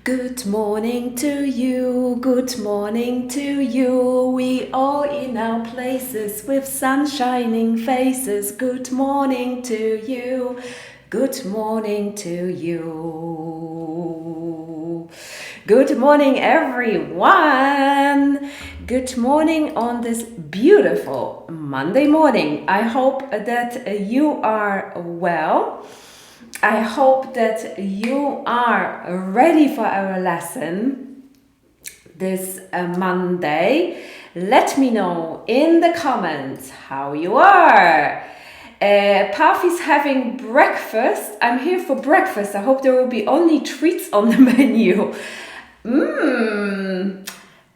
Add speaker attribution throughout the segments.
Speaker 1: Good morning to you, good morning to you. We all in our places with sun shining faces. Good morning to you, good morning to you. Good morning, everyone. Good morning on this beautiful Monday morning. I hope that you are well. I hope that you are ready for our lesson this Monday. Let me know in the comments how you are. Puff is having breakfast. I'm here for breakfast. I hope there will be only treats on the menu.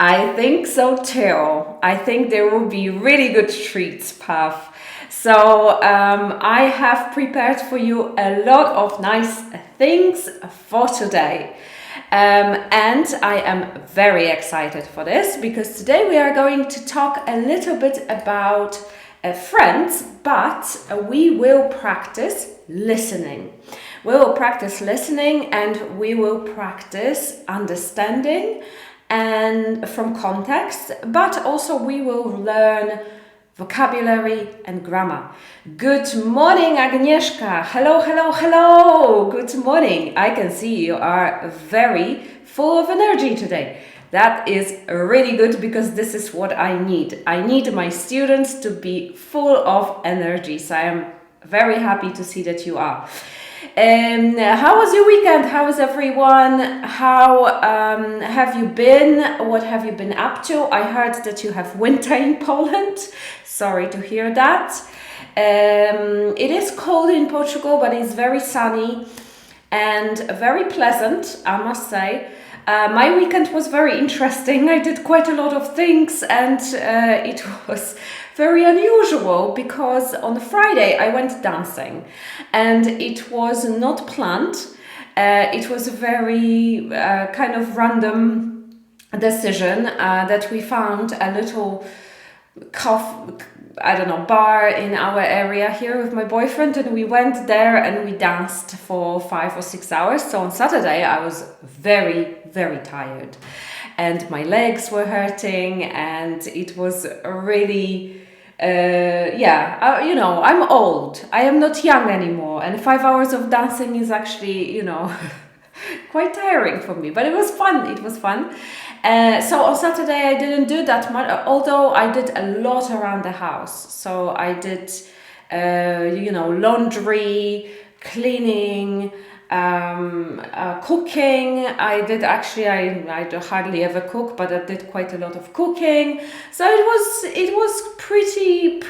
Speaker 1: I think so too. I think there will be really good treats, Puff. So I have prepared for you a lot of nice things for today. And I am very excited for this because today we are going to talk a little bit about friends, but we will practice listening. We will practice listening and we will practice understanding and from context, but also we will learn vocabulary and grammar. Good morning, Agnieszka. Hello, hello, hello. Good morning. I can see you are very full of energy today. That is really good because this is what I need. I need my students to be full of energy. So I am very happy to see that you are. How was your weekend? How is everyone? How have you been? What have you been up to? I heard that you have winter in Poland. Sorry to hear that. It is cold in Portugal, but it's very sunny and very pleasant, I must say. My weekend was very interesting. I did quite a lot of things and it was very unusual because on Friday I went dancing and it was not planned. It was a very kind of random decision that we found a little bar in our area here with my boyfriend, and we went there and we danced for 5 or 6 hours. So on Saturday I was very, very tired and my legs were hurting and it was really I'm old. I am not young anymore, and 5 hours of dancing is actually, quite tiring for me, but it was fun. It was fun. So on Saturday I didn't do that much, although I did a lot around the house. So I did, laundry, cleaning, cooking. I hardly ever cook, but I did quite a lot of cooking. So it was pretty,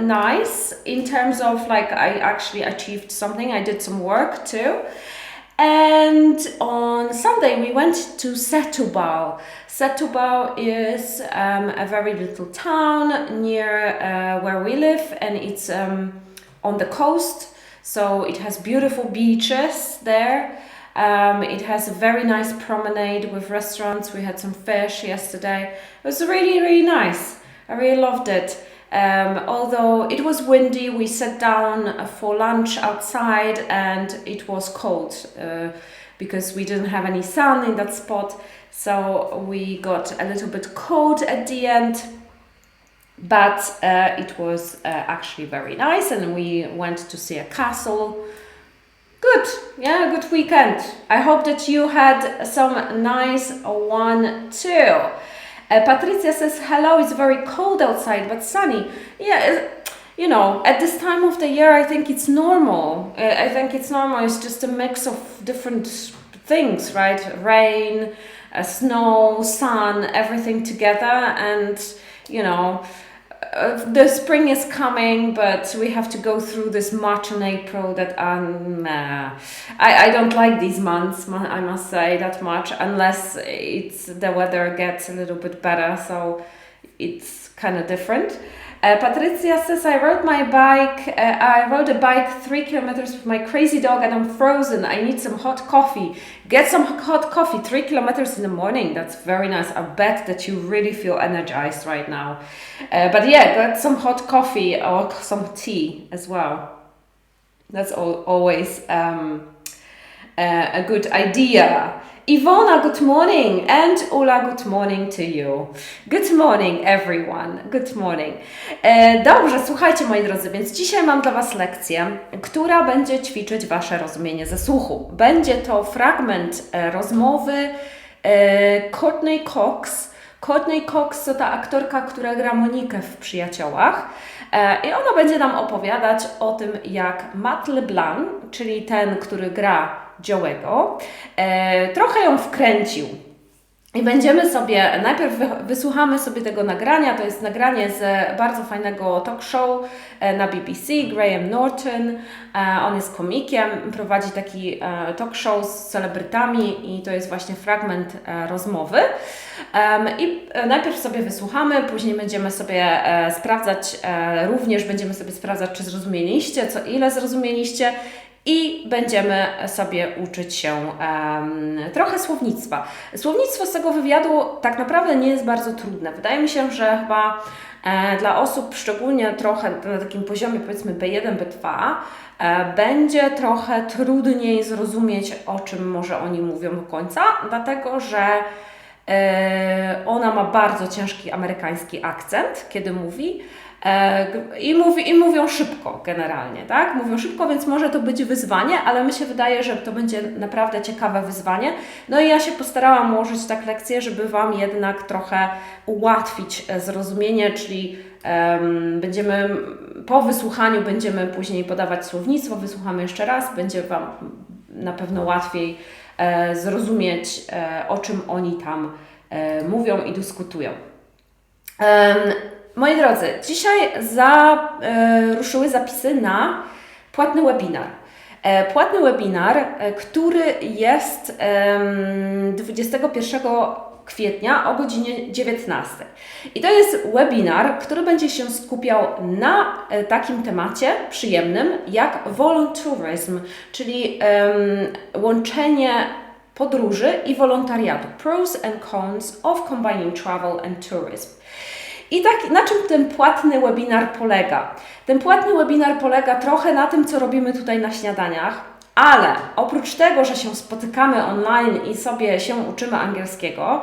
Speaker 1: nice in terms of like I actually achieved something. I did some work too. And on Sunday we went to Setúbal. Setúbal is a very little town near where we live, and it's on the coast. So it has beautiful beaches there. It has a very nice promenade with restaurants. We had some fish yesterday. It was really, really nice. I really loved it. Although it was windy, we sat down for lunch outside and it was cold because we didn't have any sun in that spot. So we got a little bit cold at the end. But it was actually very nice, and we went to see a castle. Good weekend. I hope that you had some nice one too. Patricia says, hello, it's very cold outside, but sunny. Yeah, at this time of the year, I think it's normal. It's just a mix of different things, right? Rain, snow, sun, everything together, and, the spring is coming, but we have to go through this March and April that I don't like these months, I must say, that much, unless the weather gets a little bit better, so it's kind of different. Patricia says, I rode a bike 3 kilometers with my crazy dog and I'm frozen. I need some hot coffee. Get some hot coffee 3 kilometers in the morning. That's very nice. I bet that you really feel energized right now. Get some hot coffee or some tea as well. That's always a good idea. Ivona, good morning, and Ula, good morning to you. Good morning, everyone. Good morning. Dobrze, słuchajcie, moi drodzy, więc dzisiaj mam dla Was lekcję, która będzie ćwiczyć Wasze rozumienie ze słuchu. Będzie to fragment rozmowy Courtney Cox. Courtney Cox to ta aktorka, która gra Monikę w Przyjaciołach. I ona będzie nam opowiadać o tym, jak Matt LeBlanc, czyli ten, który gra Joe'ego, trochę ją wkręcił. I będziemy sobie, najpierw wysłuchamy sobie tego nagrania, to jest nagranie z bardzo fajnego talk show na BBC, Graham Norton, on jest komikiem, prowadzi taki talk show z celebrytami i to jest właśnie fragment rozmowy. I najpierw sobie wysłuchamy, później będziemy sobie sprawdzać, również będziemy sobie sprawdzać, czy zrozumieliście, ile zrozumieliście, i będziemy sobie uczyć się trochę słownictwa. Słownictwo z tego wywiadu tak naprawdę nie jest bardzo trudne. Wydaje mi się, że chyba dla osób szczególnie trochę na takim poziomie powiedzmy B1, B2 będzie trochę trudniej zrozumieć, o czym może oni mówią do końca, dlatego że ona ma bardzo ciężki amerykański akcent, kiedy mówi. I mówią szybko generalnie, tak? Mówią szybko, więc może to być wyzwanie, ale mi się wydaje, że to będzie naprawdę ciekawe wyzwanie. No i ja się postarałam ułożyć tak lekcję, żeby Wam jednak trochę ułatwić zrozumienie, czyli po wysłuchaniu będziemy później podawać słownictwo, wysłuchamy jeszcze raz, będzie Wam na pewno łatwiej zrozumieć, o czym oni tam mówią i dyskutują. Moi drodzy, dzisiaj ruszyły zapisy na płatny webinar. Płatny webinar, który jest 21 kwietnia o godzinie 19. I to jest webinar, który będzie się skupiał na takim temacie przyjemnym jak volunteerism, czyli łączenie podróży i wolontariatu. Pros and cons of combining travel and tourism. I tak, na czym ten płatny webinar polega? Ten płatny webinar polega trochę na tym, co robimy tutaj na śniadaniach, ale oprócz tego, że się spotykamy online i sobie się uczymy angielskiego,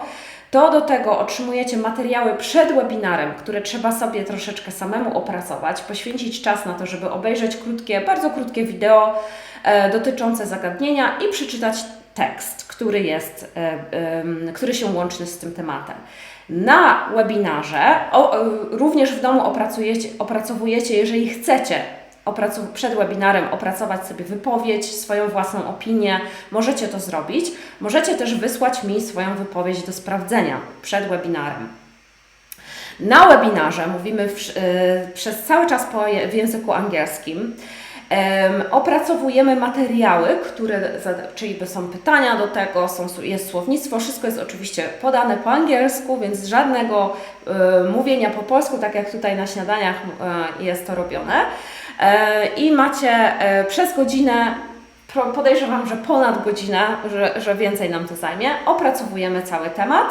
Speaker 1: to do tego otrzymujecie materiały przed webinarem, które trzeba sobie troszeczkę samemu opracować, poświęcić czas na to, żeby obejrzeć bardzo krótkie wideo dotyczące zagadnienia i przeczytać tekst, który się łączy z tym tematem. Na webinarze, również w domu opracowujecie, jeżeli chcecie przed webinarem opracować sobie wypowiedź, swoją własną opinię, możecie to zrobić. Możecie też wysłać mi swoją wypowiedź do sprawdzenia przed webinarem. Na webinarze mówimy przez cały czas w języku angielskim. Opracowujemy materiały, czyli są pytania do tego, jest słownictwo, wszystko jest oczywiście podane po angielsku, więc żadnego mówienia po polsku, tak jak tutaj na śniadaniach jest to robione. I macie przez godzinę, podejrzewam, że ponad godzinę, że więcej nam to zajmie, opracowujemy cały temat.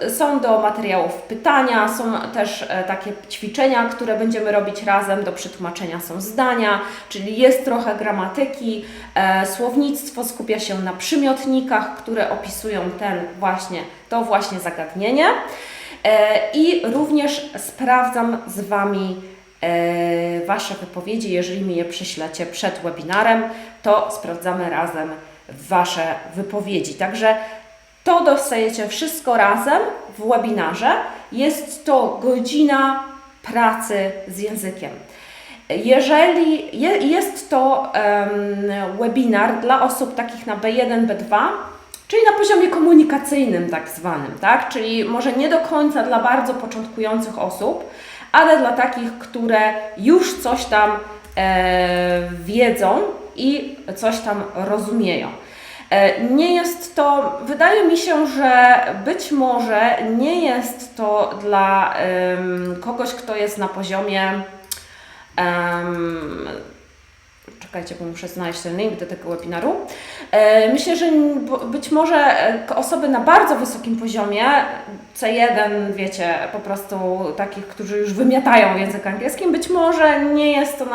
Speaker 1: Są do materiałów pytania, są też takie ćwiczenia, które będziemy robić razem, do przetłumaczenia są zdania, czyli jest trochę gramatyki, słownictwo skupia się na przymiotnikach, które opisują to właśnie zagadnienie i również sprawdzam z Wami Wasze wypowiedzi, jeżeli mi je przyślecie przed webinarem, to sprawdzamy razem Wasze wypowiedzi. Także to dostajecie wszystko razem w webinarze. Jest to godzina pracy z językiem. Jeżeli jest to webinar dla osób takich na B1, B2, czyli na poziomie komunikacyjnym tak zwanym, tak? Czyli może nie do końca dla bardzo początkujących osób, ale dla takich, które już coś tam wiedzą i coś tam rozumieją. Nie jest to, wydaje mi się, że być może nie jest to dla kogoś, kto jest na poziomie, czekajcie, bo muszę znaleźć ten link do tego webinaru. Myślę, że być może osoby na bardzo wysokim poziomie, C1, wiecie, po prostu takich, którzy już wymiatają język angielskim, być może nie jest to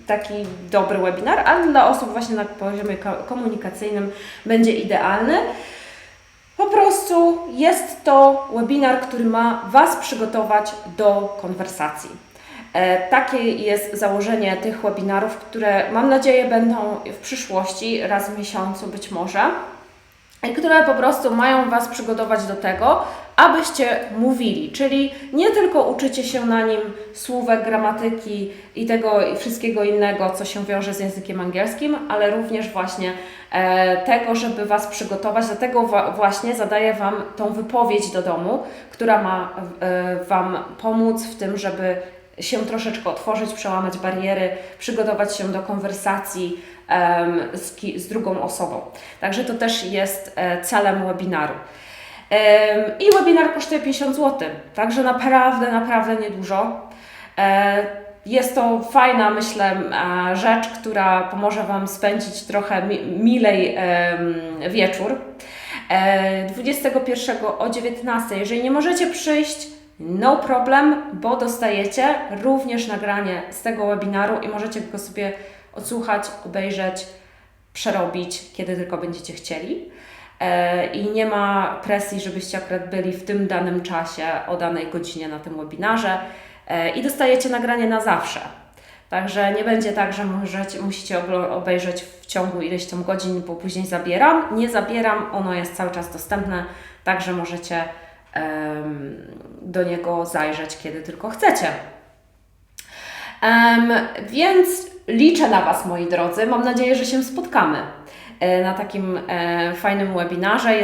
Speaker 1: taki dobry webinar, a dla osób właśnie na poziomie komunikacyjnym będzie idealny. Po prostu jest to webinar, który ma Was przygotować do konwersacji. Takie jest założenie tych webinarów, które mam nadzieję będą w przyszłości, raz w miesiącu być może, i które po prostu mają Was przygotować do tego, abyście mówili, czyli nie tylko uczycie się na nim słówek, gramatyki i tego i wszystkiego innego, co się wiąże z językiem angielskim, ale również właśnie tego, żeby Was przygotować. Dlatego właśnie zadaję Wam tą wypowiedź do domu, która ma Wam pomóc w tym, żeby się troszeczkę otworzyć, przełamać bariery, przygotować się do konwersacji z drugą osobą. Także to też jest celem webinaru. I webinar kosztuje 50 zł, także naprawdę niedużo. Jest to fajna, myślę, rzecz, która pomoże Wam spędzić trochę milej wieczór. 21 o 19. Jeżeli nie możecie przyjść, no problem, bo dostajecie również nagranie z tego webinaru i możecie go sobie odsłuchać, obejrzeć, przerobić, kiedy tylko będziecie chcieli. I nie ma presji, żebyście akurat byli w tym danym czasie, o danej godzinie na tym webinarze i dostajecie nagranie na zawsze. Także nie będzie tak, że musicie obejrzeć w ciągu ileś tam godzin, bo później zabieram. Nie zabieram, ono jest cały czas dostępne, także możecie do niego zajrzeć, kiedy tylko chcecie. Więc liczę na Was, moi drodzy. Mam nadzieję, że się spotkamy na takim fajnym webinarze.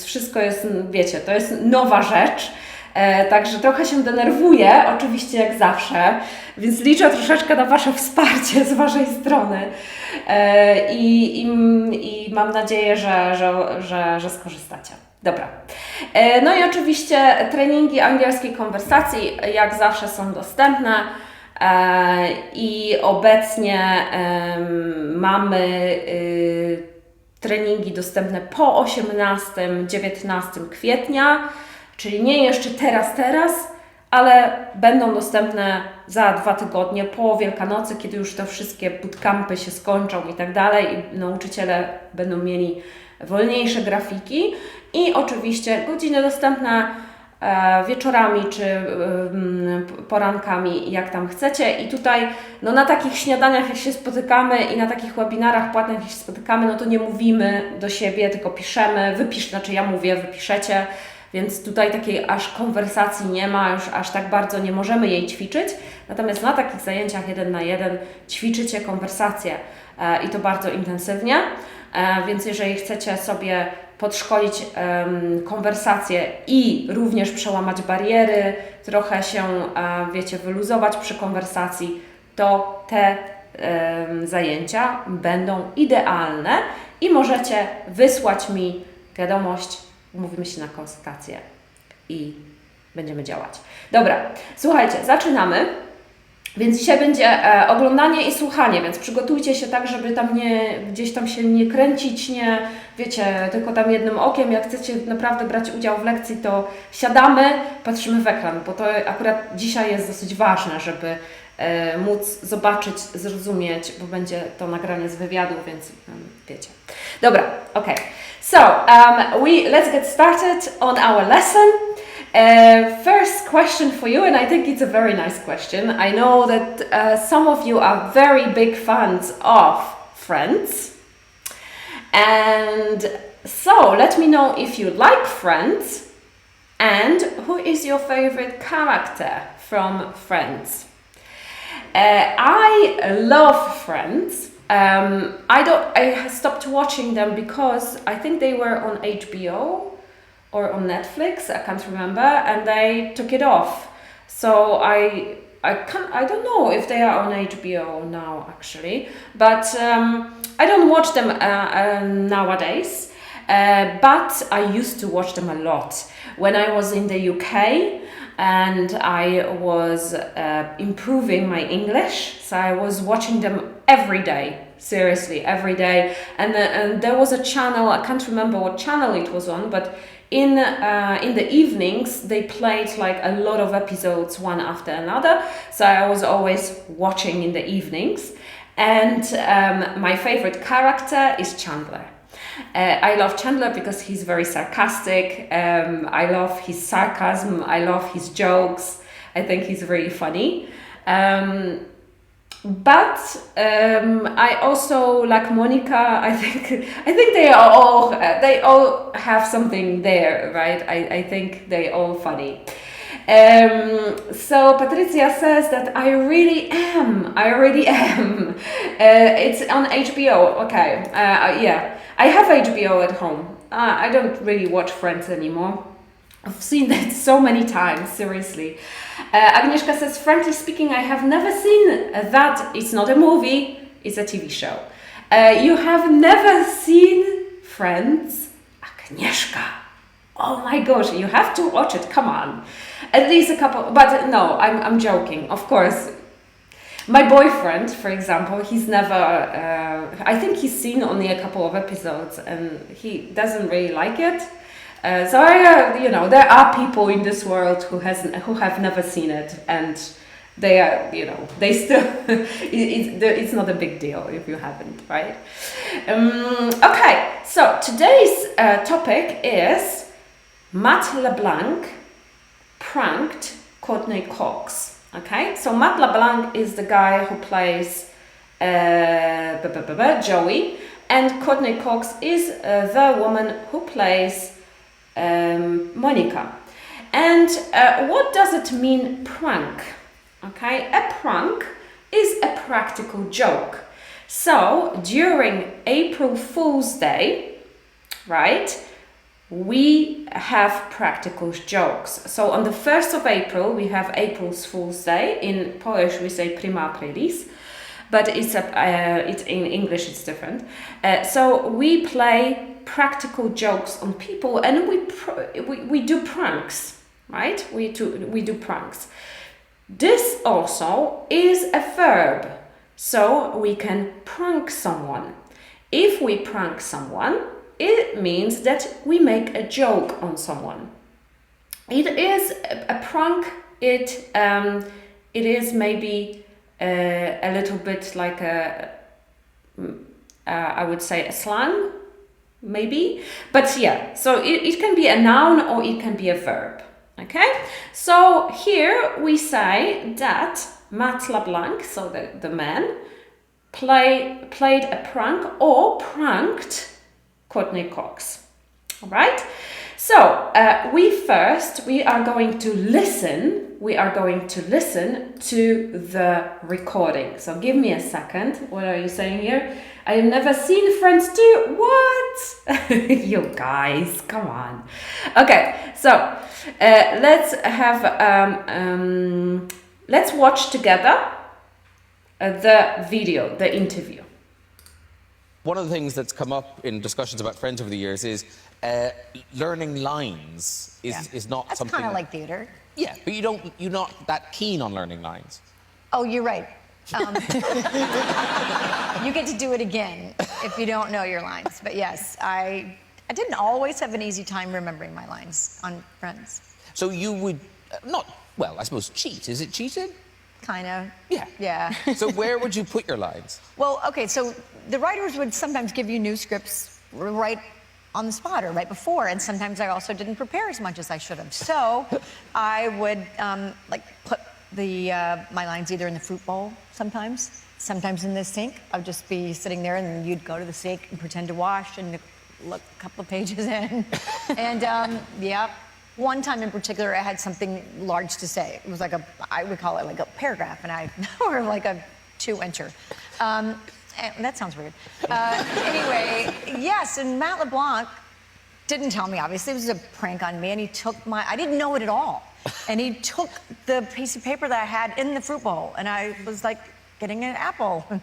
Speaker 1: Wszystko jest, wiecie, to jest nowa rzecz, także trochę się denerwuję, oczywiście jak zawsze, więc liczę troszeczkę na Wasze wsparcie z Waszej strony i mam nadzieję, że skorzystacie. Dobra. No i oczywiście treningi angielskiej konwersacji jak zawsze są dostępne. I obecnie mamy treningi dostępne po 18-19 kwietnia, czyli nie jeszcze teraz, ale będą dostępne za 2 tygodnie po Wielkanocy, kiedy już te wszystkie bootcampy się skończą i tak dalej i nauczyciele będą mieli wolniejsze grafiki i oczywiście godziny dostępne wieczorami czy porankami, jak tam chcecie. I tutaj no, na takich śniadaniach, jak się spotykamy i na takich webinarach płatnych, jak się spotykamy, no to nie mówimy do siebie, tylko piszemy, znaczy ja mówię, wy piszecie, więc tutaj takiej aż konwersacji nie ma, już aż tak bardzo nie możemy jej ćwiczyć. Natomiast na takich zajęciach 1 na 1 ćwiczycie konwersację i to bardzo intensywnie, więc jeżeli chcecie sobie podszkolić konwersację i również przełamać bariery, trochę się, wiecie, wyluzować przy konwersacji, to te zajęcia będą idealne i możecie wysłać mi wiadomość, umówimy się na konsultację i będziemy działać. Dobra, słuchajcie, zaczynamy. Więc dzisiaj będzie oglądanie i słuchanie, więc przygotujcie się tak, żeby tam gdzieś tam się nie kręcić, nie, wiecie, tylko tam jednym okiem. Jak chcecie naprawdę brać udział w lekcji, to siadamy, patrzymy w ekran, bo to akurat dzisiaj jest dosyć ważne, żeby móc zobaczyć, zrozumieć, bo będzie to nagranie z wywiadu, więc wiecie. Dobra, okay. So, let's get started on our lesson. First question for you, and I think it's a very nice question. I know that some of you are very big fans of Friends. And so, let me know if you like Friends and who is your favorite character from Friends. I love Friends. I stopped watching them because I think they were on HBO or on Netflix, I can't remember, and they took it off. So I don't know if they are on HBO now actually, but I don't watch them nowadays. But I used to watch them a lot when I was in the UK and I was improving my English. So I was watching them every day, seriously, every day. And there was a channel, I can't remember what channel it was on, but in the evenings they played like a lot of episodes one after another. So I was always watching in the evenings. And my favorite character is Chandler. I love Chandler because he's very sarcastic. I love his sarcasm. I love his jokes. I think he's really funny. But I also like Monica. I think they all have something there, right? I think they all funny. So Patricia says that I really am. It's on HBO. Okay. Yeah, I have HBO at home. I don't really watch Friends anymore. I've seen that so many times, seriously. Agnieszka says, frankly speaking, I have never seen that. It's not a movie, it's a TV show. You have never seen Friends? Agnieszka. Oh my gosh, you have to watch it, come on. At least a couple, but no, I'm joking, of course. My boyfriend, for example, he's never, I think he's seen only a couple of episodes and he doesn't really like it. So there are people in this world who have never seen it, and they are, they still. It's not a big deal if you haven't, right? Okay, so today's topic is Matt LeBlanc pranked Courtney Cox. Okay, so Matt LeBlanc is the guy who plays Joey, and Courtney Cox is the woman who plays Monica. And what does it mean, prank? Okay, a prank is a practical joke. So during April Fool's Day, right, we have practical jokes. So on the 1st of April, we have April Fool's Day. In Polish, we say prima aprilis, but it's in English, it's different. So we play practical jokes on people, and we do pranks, right? We do pranks. This also is a verb, so we can prank someone. If we prank someone, it means that we make a joke on someone. It is a prank. It is maybe a little bit like I would say a slang, maybe, but yeah, so it can be a noun or it can be a verb. Okay, so here we say that Matt LeBlanc, so the man, played a prank or pranked Courtney Cox. All right, so we are going to listen. We are going to listen to the recording. So give me a second. What are you saying here? I have never seen Friends too. What? You guys, come on. Okay, so let's watch together the video, the interview.
Speaker 2: One of the things that's come up in discussions about Friends over the years is learning lines is not
Speaker 3: That's
Speaker 2: something...
Speaker 3: kind of like theater.
Speaker 2: Yeah, but you're not that keen on learning lines.
Speaker 3: Oh, you're right. You get to do it again if you don't know your lines. But yes, I didn't always have an easy time remembering my lines on Friends.
Speaker 2: So you would I suppose cheat. Is it cheating?
Speaker 3: Kind of.
Speaker 2: Yeah.
Speaker 3: Yeah.
Speaker 2: So where would you put your lines?
Speaker 3: Well, okay, so the writers would sometimes give you new scripts right on the spot or right before, and sometimes I also didn't prepare as much as I should have. So I would put my lines either in the fruit bowl sometimes in the sink. I would just be sitting there, and then you'd go to the sink and pretend to wash and look a couple of pages in. And one time in particular, I had something large to say. It was like I would call it like a paragraph, or like a 2-incher. That sounds weird. Anyway, yes, and Matt LeBlanc didn't tell me, obviously. It was a prank on me, and he took I didn't know it at all. And he took the piece of paper that I had in the fruit bowl, and I was like getting an apple. and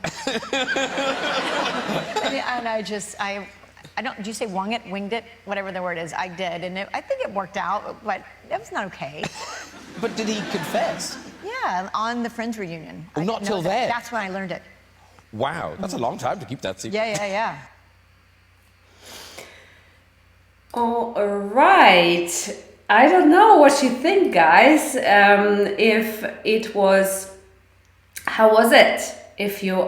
Speaker 3: I don't, did you say winged it? Whatever the word is, I did. And I think it worked out, but it was not okay.
Speaker 2: But did he confess?
Speaker 3: Yeah, on the Friends reunion.
Speaker 2: Oh, not till then?
Speaker 3: That's when I learned it.
Speaker 2: Wow, that's a long time to keep that secret.
Speaker 3: Yeah.
Speaker 1: All right. I don't know what you think, guys. If it was, how was it? if you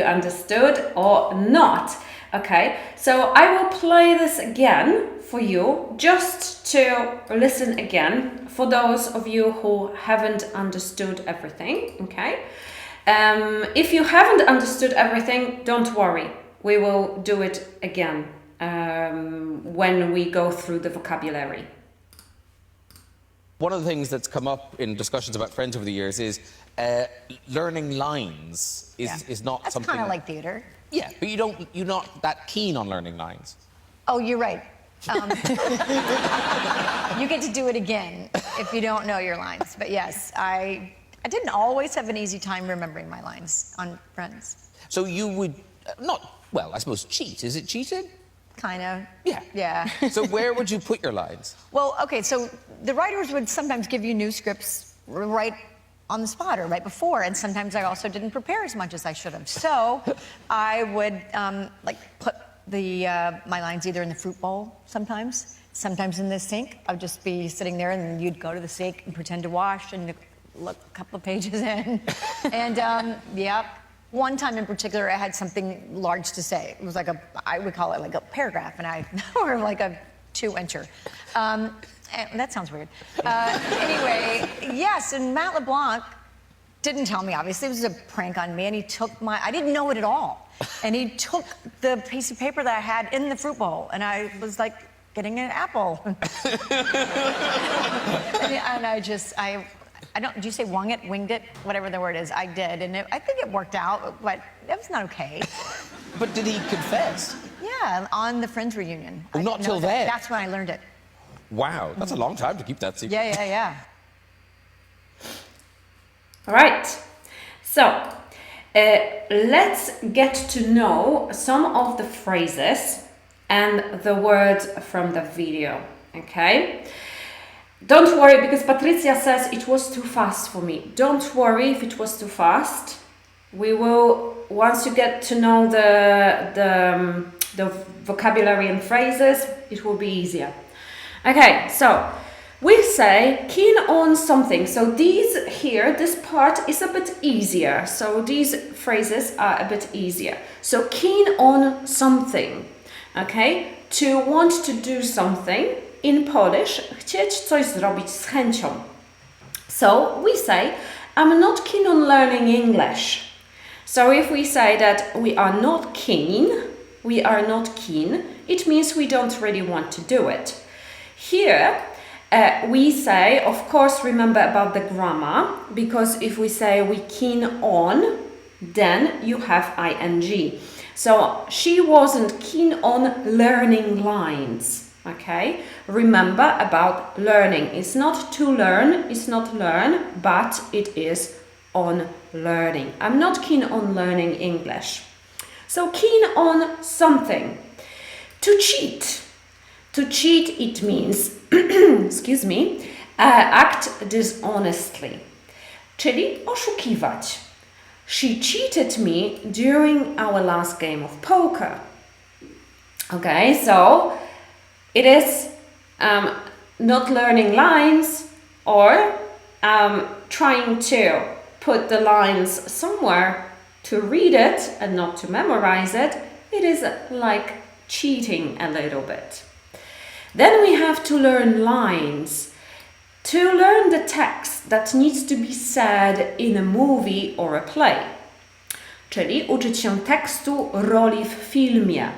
Speaker 1: understood or not. Okay, so I will play this again for you, just to listen again, for those of you who haven't understood everything, okay? If you haven't understood everything, don't worry. We will do it again when we go through the vocabulary.
Speaker 2: One of the things that's come up in discussions about Friends over the years is learning lines is not
Speaker 3: That's
Speaker 2: something...
Speaker 3: kind of like theater.
Speaker 2: Yeah, but you're not that keen on learning lines.
Speaker 3: Oh, you're right. You get to do it again if you don't know your lines. But yes, I didn't always have an easy time remembering my lines on Friends.
Speaker 2: So you would I suppose cheat. Is it cheating?
Speaker 3: Kind of.
Speaker 2: Yeah.
Speaker 3: Yeah.
Speaker 2: So where would you put your lines?
Speaker 3: Well, okay, so the writers would sometimes give you new scripts right on the spot or right before, and sometimes I also didn't prepare as much as I should have. So I would put my lines either in the fruit bowl sometimes in the sink. I would just be sitting there, and then you'd go to the sink and pretend to wash and look a couple of pages in. And one time in particular, I had something large to say. It was I would call it like a paragraph, or like a 2-incher. That sounds weird. Anyway, yes, and Matt LeBlanc didn't tell me, obviously. It was a prank on me, and he took I didn't know it at all. And he took the piece of paper that I had in the fruit bowl, and I was like getting an apple. And I don't, do you say winged it? Whatever the word is, I did. And I think it worked out, but it was not okay.
Speaker 2: But did he confess?
Speaker 3: Yeah, on the Friends reunion.
Speaker 2: Oh, not till then?
Speaker 3: That's when I learned it.
Speaker 2: Wow, that's a long time to keep that secret.
Speaker 3: Yeah.
Speaker 1: All right, so let's get to know some of the phrases and the words from the video, okay? Don't worry, because Patricia says it was too fast for me. Don't worry if it was too fast. We will, once you get to know the vocabulary and phrases, it will be easier. Okay, so we say keen on something. So this part is a bit easier. So these phrases are a bit easier. So keen on something, okay? To want to do something. In Polish, chcieć coś zrobić z chęcią. So we say, I'm not keen on learning English. So if we say that we are not keen, it means we don't really want to do it. Here, we say, of course, remember about the grammar, because if we say we keen on, then you have ing. So she wasn't keen on learning lines. Okay, remember about learning. It's not to learn, it's not learn, but it is on learning. I'm not keen on learning English. So keen on something. To cheat. To cheat, it means, act dishonestly. Czyli oszukiwać. She cheated me during our last game of poker. Okay, so it is not learning lines or trying to put the lines somewhere to read it and not to memorize it. It is like cheating a little bit. Then we have to learn lines. To learn the text that needs to be said in a movie or a play. Czyli uczyć się tekstu roli w filmie.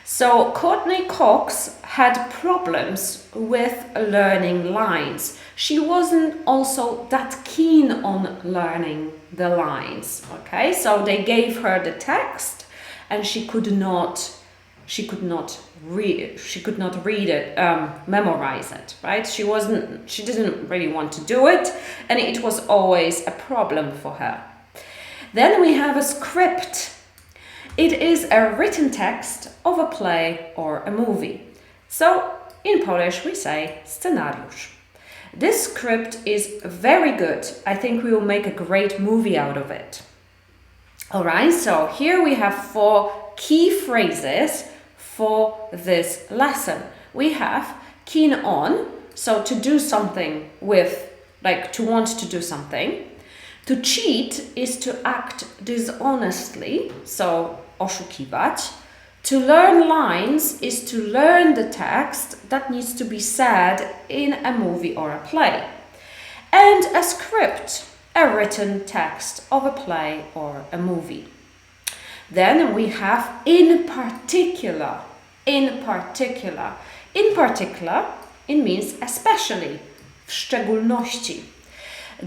Speaker 1: So Courtney Cox had problems with learning lines. She wasn't also that keen on learning the lines. Okay, so they gave her the text and she could not read it, memorize it, right? She didn't really want to do it, and it was always a problem for her. Then we have a script. It is a written text of a play or a movie. So in Polish we say scenariusz. This script is very good. I think we will make a great movie out of it. All right, so here we have 4 key phrases for this lesson. We have keen on, so to do something with, like to want to do something. To cheat is to act dishonestly, so oszukiwać. To learn lines is to learn the text that needs to be said in a movie or a play. And a script, a written text of a play or a movie. Then we have in particular. In particular. In particular, it means especially, w szczególności.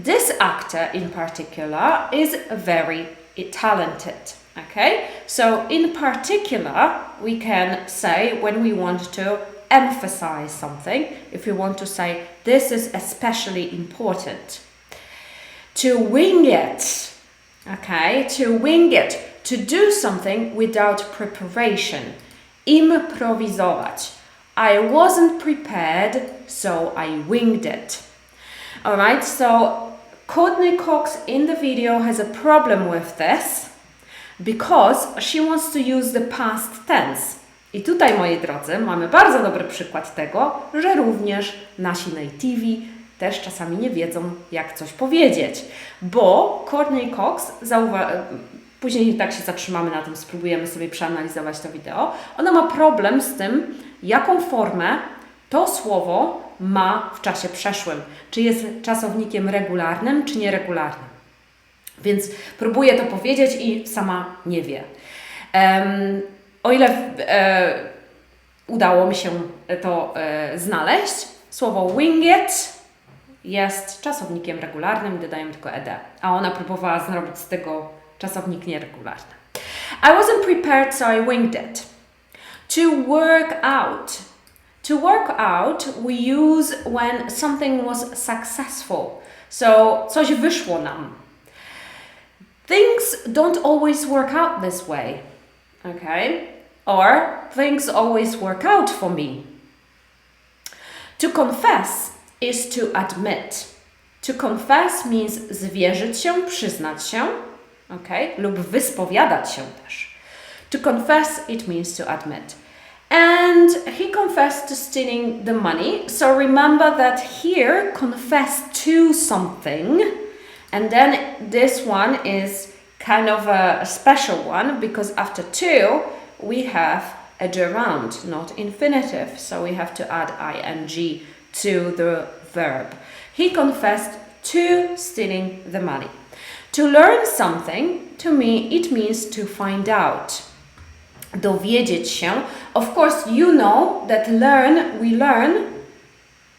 Speaker 1: This actor in particular is very talented. Okay? So in particular, we can say when we want to emphasize something, if we want to say this is especially important. To wing it. Okay? To wing it. To do something without preparation. Improwizować. I wasn't prepared, so I winged it. Alright, so Courtney Cox in the video has a problem with this because she wants to use the past tense. I tutaj, moi drodzy, mamy bardzo dobry przykład tego, że również nasi nativi też czasami nie wiedzą, jak coś powiedzieć. Bo Courtney Cox, później tak się zatrzymamy na tym, spróbujemy sobie przeanalizować to wideo, ona ma problem z tym, jaką formę to słowo ma w czasie przeszłym. Czy jest czasownikiem regularnym, czy nieregularnym. Więc próbuję to powiedzieć i sama nie wie. O ile udało mi się to znaleźć, słowo wing it jest czasownikiem regularnym, dodajemy tylko ed. A ona próbowała zrobić z tego czasownik nieregularny. I wasn't prepared, so I winged it. To work out. To work out we use when something was successful. So coś wyszło nam. Things don't always work out this way. Okay? Or things always work out for me. To confess is to admit. To confess means zwierzyć się, przyznać się, okay? Lub wyspowiadać się też. To confess, it means to admit. And he confessed to stealing the money. So remember that here, confess to something. And then this one is kind of a special one because after to, we have a gerund, not infinitive. So we have to add ing to the verb. He confessed to stealing the money. To learn something, to me, it means to find out. Dowiedzieć się. Of course, you know that we learn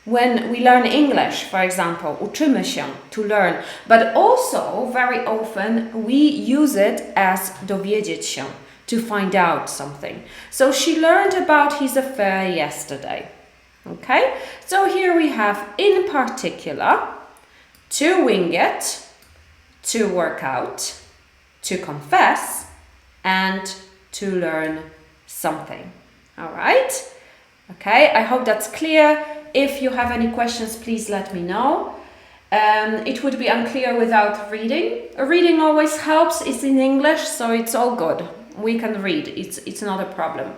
Speaker 1: when we learn English, for example. Uczymy się, to learn. But also, very often, we use it as dowiedzieć się, to find out something. So she learned about his affair yesterday. Okay? So here we have in particular, to wing it, to work out, to confess, and to learn something. All right? Okay, I hope that's clear. If you have any questions, please let me know. It would be unclear without reading. Reading always helps. It's in English, so it's all good. We can read. It's not a problem.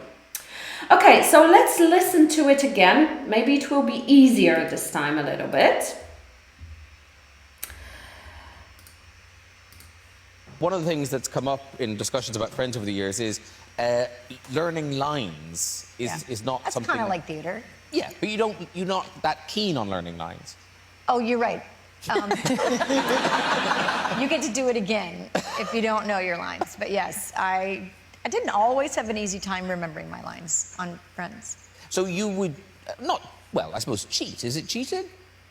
Speaker 1: Okay, so let's listen to it again. Maybe it will be easier this time a little bit.
Speaker 2: One of the things that's come up in discussions about Friends over the years is learning lines is not
Speaker 3: That's
Speaker 2: something...
Speaker 3: kind of like theater.
Speaker 2: Yeah, but you're not that keen on learning lines.
Speaker 3: Oh, you're right. You get to do it again if you don't know your lines. But yes, I didn't always have an easy time remembering my lines on Friends.
Speaker 2: So you would I suppose cheat. Is it cheating?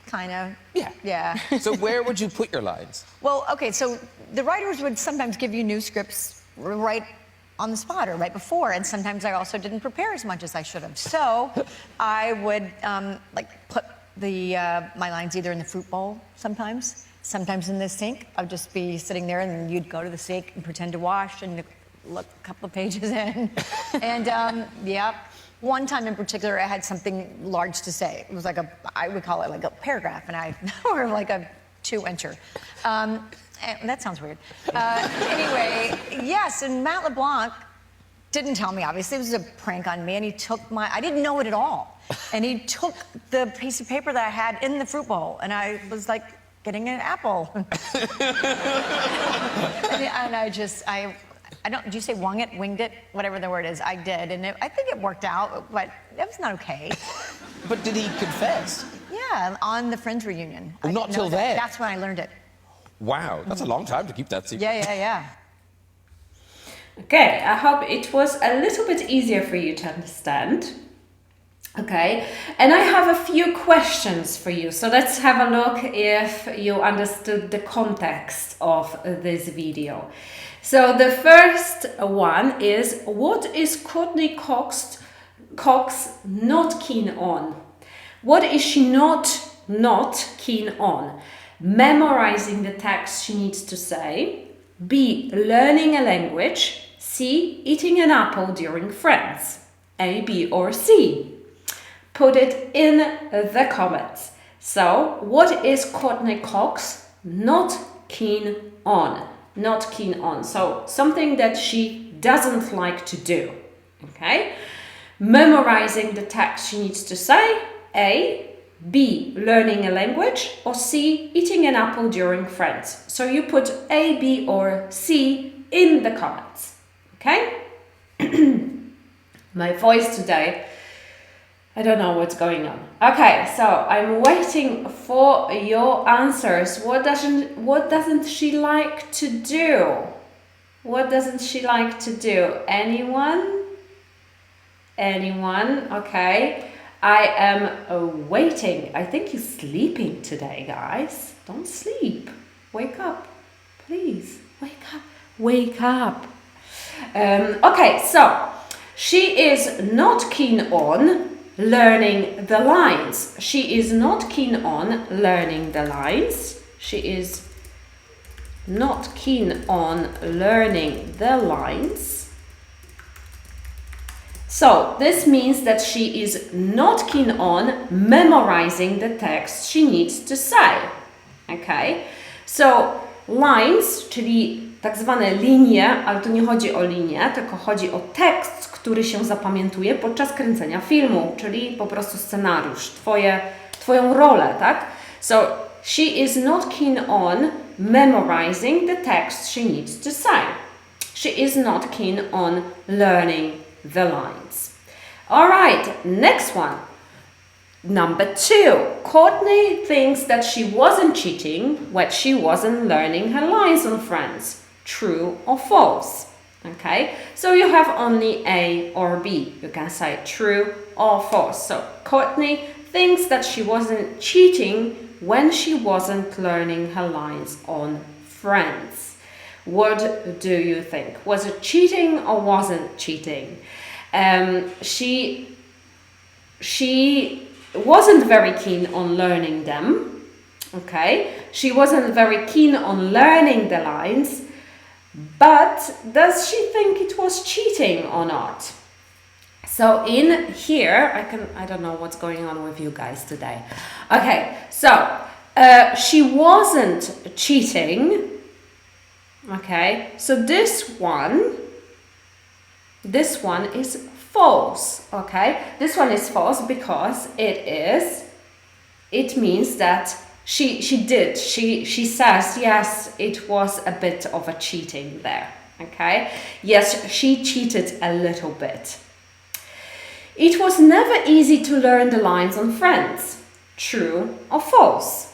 Speaker 3: Kind of.
Speaker 2: Yeah.
Speaker 3: Yeah.
Speaker 2: So where would you put your lines?
Speaker 3: Well, okay, so the writers would sometimes give you new scripts right on the spot or right before, and sometimes I also didn't prepare as much as I should have. So I would put my lines either in the fruit bowl sometimes in the sink. I would just be sitting there, and then you'd go to the sink and pretend to wash and look a couple of pages in. And one time in particular, I had something large to say. It was I would call it like a paragraph, or like a 2-incher. And that sounds weird. Anyway, yes, and Matt LeBlanc didn't tell me, obviously. It was a prank on me, and he took I didn't know it at all. And he took the piece of paper that I had in the fruit bowl, and I was like, getting an apple. And I don't, do you say winged it? Whatever the word is, I did. And I think it worked out, but it was not okay.
Speaker 2: But did he confess?
Speaker 3: Yeah, on the Friends reunion.
Speaker 2: Oh, not till then?
Speaker 3: That's when I learned it.
Speaker 2: Wow, that's a long time to keep that secret.
Speaker 3: Yeah.
Speaker 1: Okay, I hope it was a little bit easier for you to understand. Okay, and I have a few questions for you. So let's have a look if you understood the context of this video. So the first one is, what is Courtney Cox not keen on? What is she not keen on? Memorizing the text she needs to say. B, learning a language. C, eating an apple during Friends. A, B, or C? Put it in the comments. So, what is Courtney Cox not keen on? Not keen on. So, something that she doesn't like to do. Okay? Memorizing the text she needs to say. A, B, learning a language, or C, eating an apple during Friends. So you put A, B, or C in the comments. Okay? My voice today, I don't know what's going on. Okay, so I'm waiting for your answers. What doesn't she like to do? What doesn't she like to do? Anyone? Okay. I am waiting. I think you're sleeping today, guys. Don't sleep. Wake up. Please. Wake up. Okay, so she is not keen on learning the lines. She is not keen on learning the lines. She is not keen on learning the lines. So this means that she is not keen on memorizing the text she needs to say. Okay? So lines, czyli tak zwane linie, ale tu nie chodzi o linię, tylko chodzi o tekst, który się zapamiętuje podczas kręcenia filmu, czyli po prostu scenariusz, twoją rolę, tak? So she is not keen on memorizing the text she needs to say. She is not keen on learning the lines. All right, next one. Number 2. Courtney thinks that she wasn't cheating when she wasn't learning her lines on Friends. True or false? Okay, so you have only A or B. You can say true or false. So Courtney thinks that she wasn't cheating when she wasn't learning her lines on Friends. What do you think? Was it cheating or wasn't cheating? She wasn't very keen on learning them. Okay, she wasn't very keen on learning the lines, but does she think it was cheating or not? So in here, I don't know what's going on with you guys today. Okay, so she wasn't cheating. Okay, so this one is false. Okay, this one is false because it means that she says yes, it was a bit of a cheating there. Okay, yes, she cheated a little bit. It was never easy to learn the lines on Friends. True or false?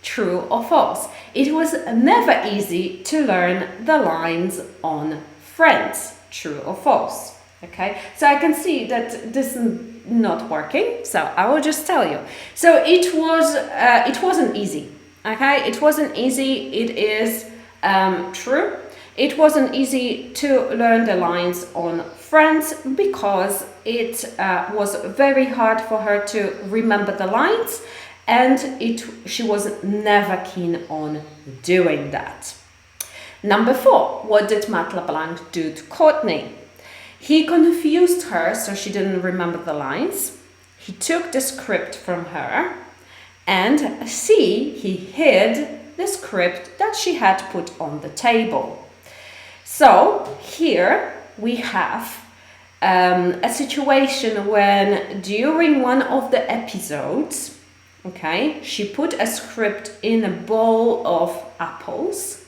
Speaker 1: True or false? It was never easy to learn the lines on Friends. True or false? Okay, so I can see that this is not working, so I will just tell you. So it wasn't easy. Okay, it wasn't easy. It is true. It wasn't easy to learn the lines on Friends because it was very hard for her to remember the lines, and she was never keen on doing that. Number 4, what did Matt LeBlanc do to Courtney? He confused her so she didn't remember the lines. He took the script from her, and C, he hid the script that she had put on the table. So here we have a situation when during one of the episodes, Okay, she put a script in a bowl of apples,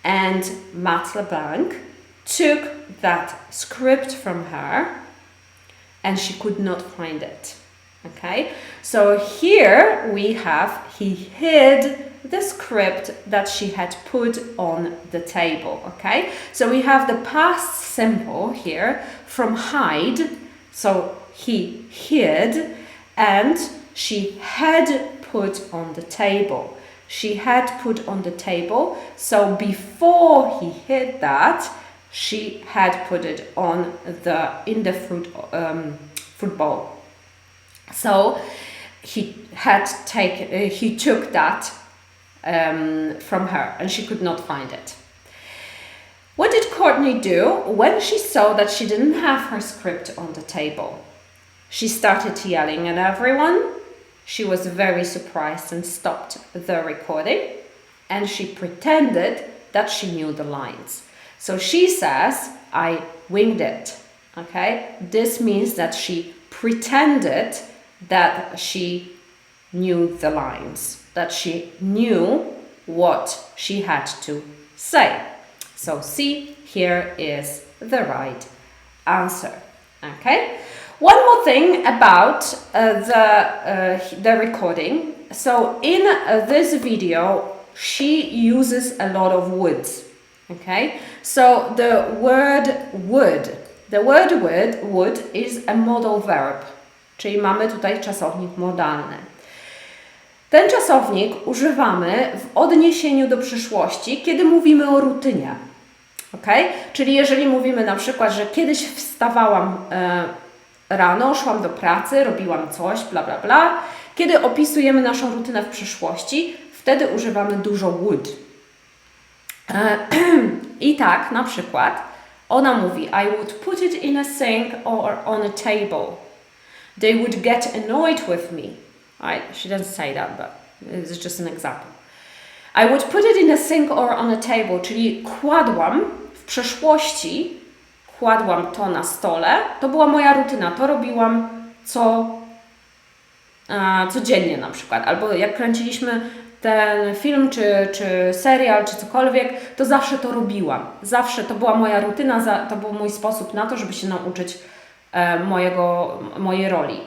Speaker 1: and Matt LeBlanc took that script from her, and she could not find it. Okay, so here we have he hid the script that she had put on the table. Okay, so we have the past simple here from hide, so he hid, and she had put on the table. She had put on the table, so before he hid that, she had put it on in the fruit bowl. So he took that from her, and she could not find it. What did Courtney do when she saw that she didn't have her script on the table? She started yelling at everyone. She was very surprised and stopped the recording, and she pretended that she knew the lines. So she says, I winged it. Okay, this means that she pretended that she knew the lines, that she knew what she had to say. So see, here is the right answer. Okay. One more thing about the recording. So in this video, she uses a lot of woulds. Okay. So the word would is a modal verb, czyli mamy tutaj czasownik modalny. Ten czasownik używamy w odniesieniu do przyszłości, kiedy mówimy o rutynie. Okay? Czyli jeżeli mówimy na przykład, że kiedyś wstawałam rano, szłam do pracy, robiłam coś, bla, bla, bla. Kiedy opisujemy naszą rutynę w przyszłości, wtedy używamy dużo would. I tak, na przykład, ona mówi, I would put it in a sink or on a table. They would get annoyed with me. Right? She doesn't say that, but it's just an example. I would put it in a sink or on a table, czyli kładłam w przeszłości, kładłam to na stole, to była moja rutyna, to robiłam codziennie na przykład, albo jak kręciliśmy ten film, czy serial, czy cokolwiek, to zawsze to robiłam, zawsze to była moja rutyna, to był mój sposób na to, żeby się nauczyć mojej roli.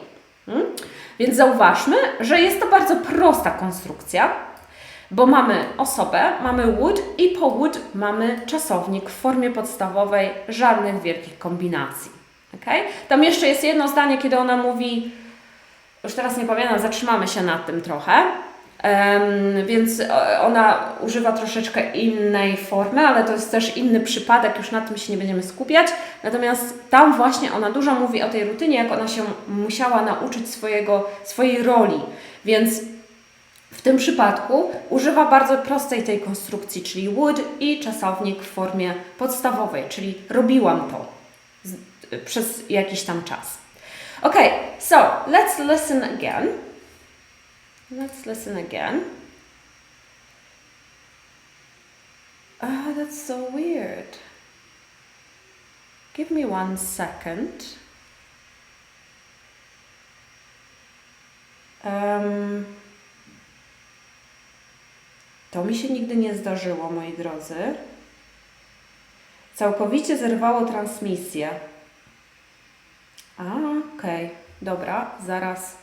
Speaker 1: Więc zauważmy, że jest to bardzo prosta konstrukcja, bo mamy osobę, mamy would i po would mamy czasownik w formie podstawowej, żadnych wielkich kombinacji. Okay? Tam jeszcze jest jedno zdanie, kiedy ona mówi, już teraz nie pamiętam, zatrzymamy się nad tym trochę, więc ona używa troszeczkę innej formy, ale to jest też inny przypadek, już na tym się nie będziemy skupiać. Natomiast tam właśnie ona dużo mówi o tej rutynie, jak ona się musiała nauczyć swojej roli, więc w tym przypadku używa bardzo prostej tej konstrukcji, czyli would i czasownik w formie podstawowej, czyli robiłam to przez jakiś tam czas. Okay, so let's listen again. Let's listen again. Oh, that's so weird. Give me 1 second. To mi się nigdy nie zdarzyło, moi drodzy. Całkowicie zerwało transmisję. Okej, dobra, zaraz